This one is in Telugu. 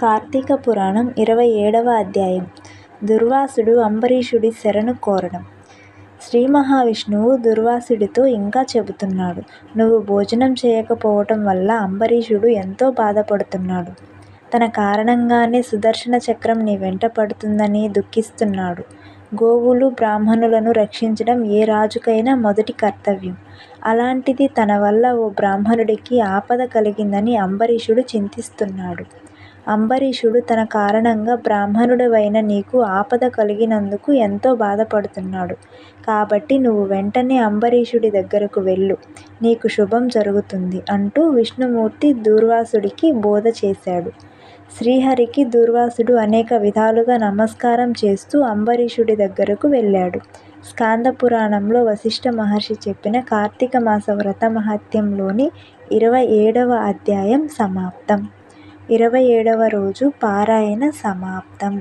కార్తీక పురాణం 27వ అధ్యాయం. దుర్వాసుడు అంబరీషుడి శరణు కోరడం. శ్రీ మహావిష్ణువు దుర్వాసుడితో ఇంకా చెబుతున్నాడు. నువ్వు భోజనం చేయకపోవటం వల్ల అంబరీషుడు ఎంతో బాధపడుతున్నాడు. తన కారణంగానే సుదర్శన చక్రం నీ వెంట పడుతుందని దుఃఖిస్తున్నాడు. గోవులు బ్రాహ్మణులను రక్షించడం ఏ రాజుకైనా మొదటి కర్తవ్యం. అలాంటిది తన వల్ల ఓ బ్రాహ్మణుడికి ఆపద కలిగిందని అంబరీషుడు చింతిస్తున్నాడు. అంబరీషుడు తన కారణంగా బ్రాహ్మణుడివైన నీకు ఆపద కలిగినందుకు ఎంతో బాధపడుతున్నాడు. కాబట్టి నువ్వు వెంటనే అంబరీషుడి దగ్గరకు వెళ్ళు, నీకు శుభం జరుగుతుంది అంటూ విష్ణుమూర్తి దూర్వాసుడికి బోధ చేశాడు. శ్రీహరికి దూర్వాసుడు అనేక విధాలుగా నమస్కారం చేస్తూ అంబరీషుడి దగ్గరకు వెళ్ళాడు. స్కాంద పురాణంలో వశిష్ఠ మహర్షి చెప్పిన కార్తీక మాస వ్రత మహాత్మ్యంలోని 27వ అధ్యాయం సమాప్తం. 27వ రోజు పారాయణ సమాప్తం.